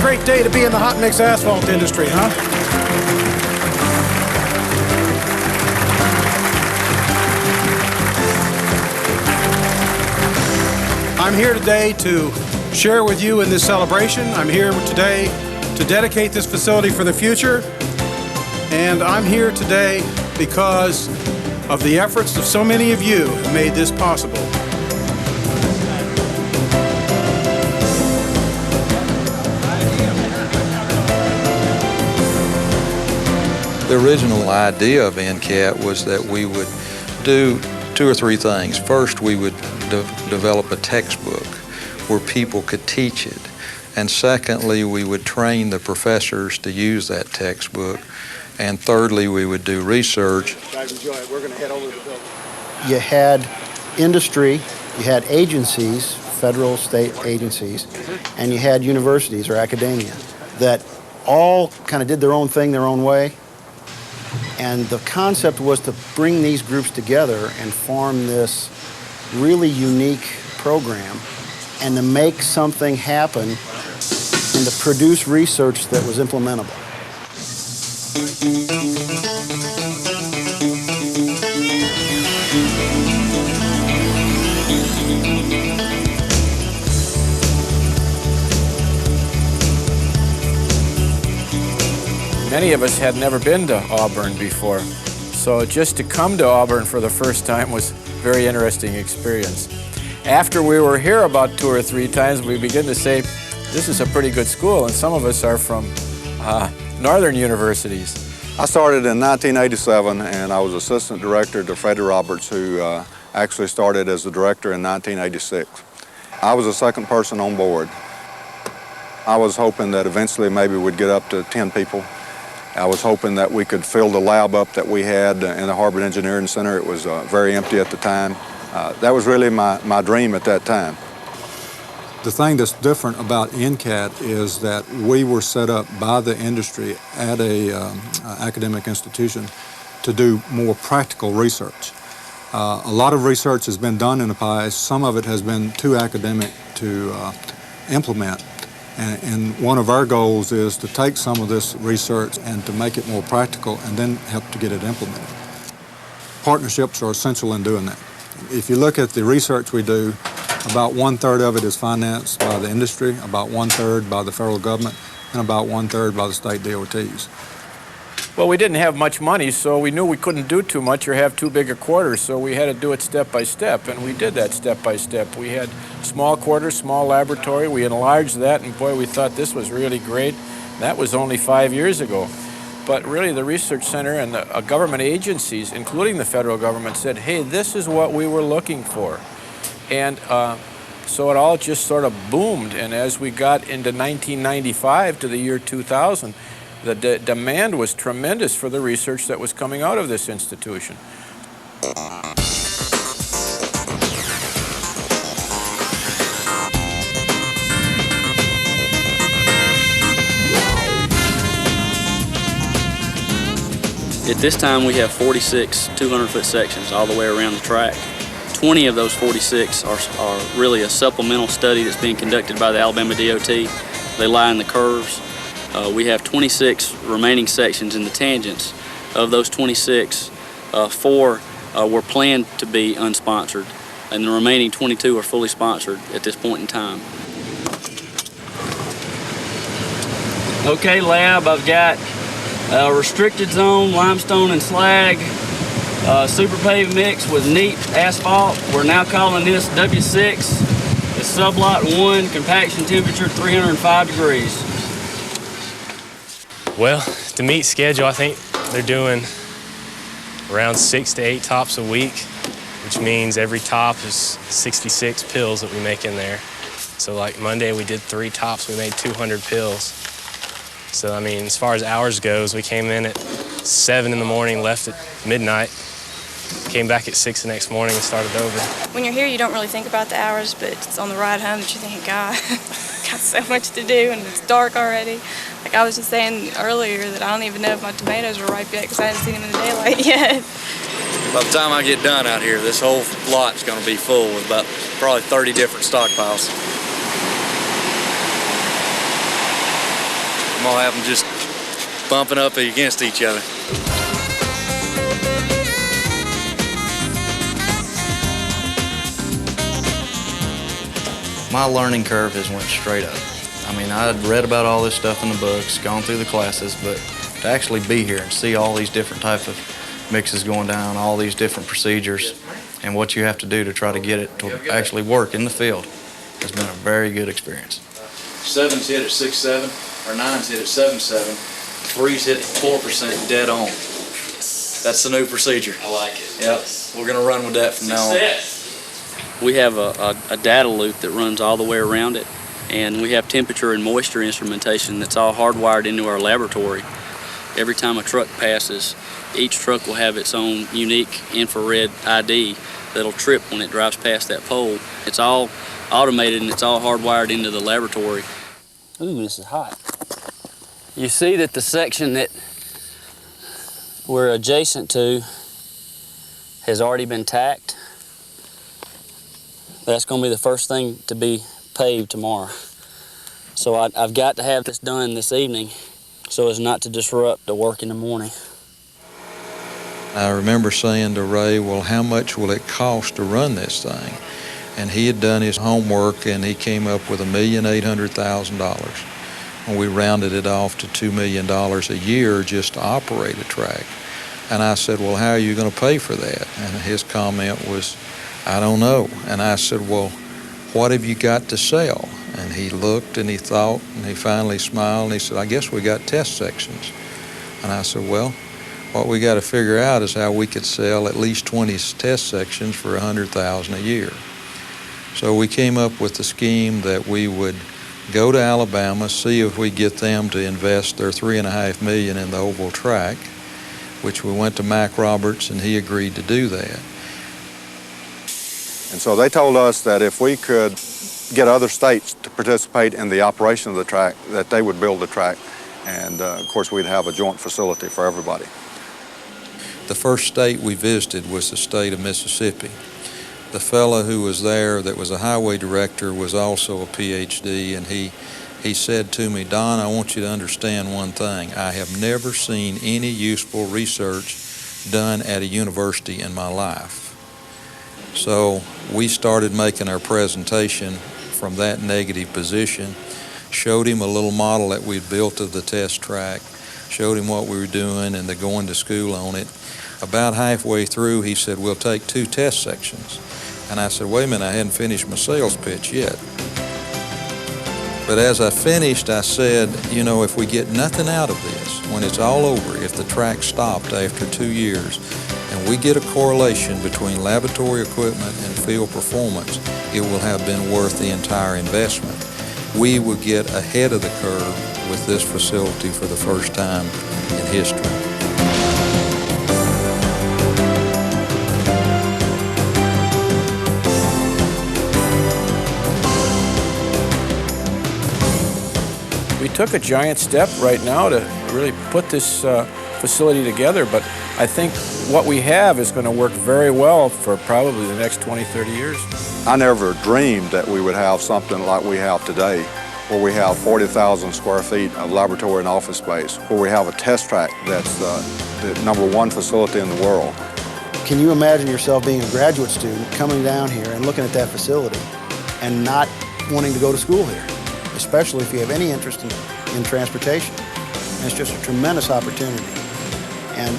great day to be in the hot mix asphalt industry, huh? I'm here today to share with you in this celebration. I'm here today to dedicate this facility for the future. And I'm here today because of the efforts of so many of you who made this possible. The original idea of NCAT was that we would do 2 or 3 things. First, we would develop a textbook where people could teach it. And secondly, we would train the professors to use that textbook. And thirdly, we would do research. Guys, enjoy it. We're going to head over to the building. You had industry, you had agencies, federal, state agencies, and you had universities or academia that all kind of did their own thing their own way. And the concept was to bring these groups together and form this really unique program and to make something happen and to produce research that was implementable. Many of us had never been to Auburn before, so just to come to Auburn for the first time was a very interesting experience. After we were here about 2 or 3 times, we began to say, this is a pretty good school, and some of us are from northern universities. I started in 1987, and I was assistant director to Freddie Roberts, who actually started as the director in 1986. I was the second person on board. I was hoping that eventually maybe we'd get up to 10 people. I was hoping that we could fill the lab up that we had in the Harvard Engineering Center. It was very empty at the time. That was really my dream at that time. The thing that's different about NCAT is that we were set up by the industry at a academic institution to do more practical research. A lot of research has been done in the past. Some of it has been too academic to implement. And one of our goals is to take some of this research and to make it more practical and then help to get it implemented. Partnerships are essential in doing that. If you look at the research we do, about 1/3 of it is financed by the industry, about 1/3 by the federal government, and about 1/3 by the state DOTs. Well, we didn't have much money, so we knew we couldn't do too much or have too big a quarters, so we had to do it step by step, and we did that step by step. We had small quarters, small laboratory. We enlarged that, and boy, we thought this was really great. That was only 5 years ago. But really, the research center and the government agencies, including the federal government, said, hey, this is what we were looking for. And so it all just sort of boomed, and as we got into 1995 to the year 2000, the demand was tremendous for the research that was coming out of this institution. At this time, we have 46 200-foot sections all the way around the track. 20 of those 46 are really a supplemental study that's being conducted by the Alabama DOT. They lie in the curves. We have 26 remaining sections in the tangents. Of those 26, 4 were planned to be unsponsored, and the remaining 22 are fully sponsored at this point in time. Okay, lab, I've got a restricted zone, limestone and slag, super paved mix with neat asphalt. We're now calling this W6. It's sublot 1, compaction temperature 305 degrees. Well, to meet schedule, I think they're doing around 6 to 8 tops a week, which means every top is 66 pills that we make in there. So like Monday we did 3 tops, we made 200 pills. So I mean, as far as hours goes, we came in at 7 in the morning, left at midnight, came back at 6 the next morning and started over. When you're here, you don't really think about the hours, but it's on the ride home that you think, God, got so much to do and it's dark already. Like I was just saying earlier that I don't even know if my tomatoes are ripe yet because I haven't seen them in the daylight yet. By the time I get done out here, this whole lot's going to be full with about probably 30 different stockpiles. I'm gonna have them just bumping up against each other. My learning curve has went straight up. I mean, I had read about all this stuff in the books, gone through the classes, but to actually be here and see all these different types of mixes going down, all these different procedures, and what you have to do to try to get it to actually work in the field has been a very good experience. 7's hit at 6.7, or 9's hit at 7.7, 3's hit at 4% dead on. That's the new procedure. I like it. Yep, we're gonna run with that from now on. We have a data loop that runs all the way around it, and we have temperature and moisture instrumentation that's all hardwired into our laboratory. Every time a truck passes, each truck will have its own unique infrared ID that'll trip when it drives past that pole. It's all automated and it's all hardwired into the laboratory. Ooh, this is hot. You see that the section that we're adjacent to has already been tacked. That's going to be the first thing to be paved tomorrow. So I've got to have this done this evening so as not to disrupt the work in the morning. I remember saying to Ray, well, how much will it cost to run this thing? And he had done his homework and he came up with $1,800,000. And we rounded it off to $2 million a year just to operate a track. And I said, well, how are you going to pay for that? And his comment was, I don't know. And I said, well, what have you got to sell? And he looked and he thought and he finally smiled and he said, I guess we got test sections. And I said, well, what we got to figure out is how we could sell at least 20 test sections for $100,000 a year. So we came up with the scheme that we would go to Alabama, see if we get them to invest their $3.5 million in the oval track, which we went to Mac Roberts and he agreed to do that. And so they told us that if we could get other states to participate in the operation of the track, that they would build the track. And of course, we'd have a joint facility for everybody. The first state we visited was the state of Mississippi. The fellow who was there that was a highway director was also a PhD, and he said to me, Don, I want you to understand one thing. I have never seen any useful research done at a university in my life. So we started making our presentation from that negative position, showed him a little model that we'd built of the test track, showed him what we were doing and the going to school on it. About halfway through, he said, we'll take 2 test sections. And I said, wait a minute, I hadn't finished my sales pitch yet. But as I finished, I said, you know, if we get nothing out of this, when it's all over, if the track stopped after 2 years, and we get a correlation between laboratory equipment and field performance, it will have been worth the entire investment. We will get ahead of the curve with this facility for the first time in history. We took a giant step right now to really put this facility together, but I think what we have is going to work very well for probably the next 20, 30 years. I never dreamed that we would have something like we have today, where we have 40,000 square feet of laboratory and office space, where we have a test track that's the #1 facility in the world. Can you imagine yourself being a graduate student coming down here and looking at that facility and not wanting to go to school here, especially if you have any interest in transportation? And it's just a tremendous opportunity. And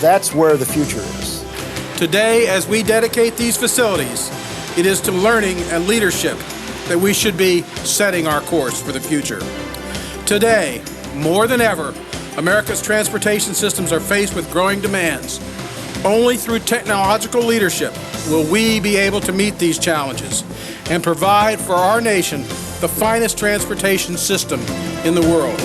that's where the future is. Today, as we dedicate these facilities, it is to learning and leadership that we should be setting our course for the future. Today, more than ever, America's transportation systems are faced with growing demands. Only through technological leadership will we be able to meet these challenges and provide for our nation the finest transportation system in the world.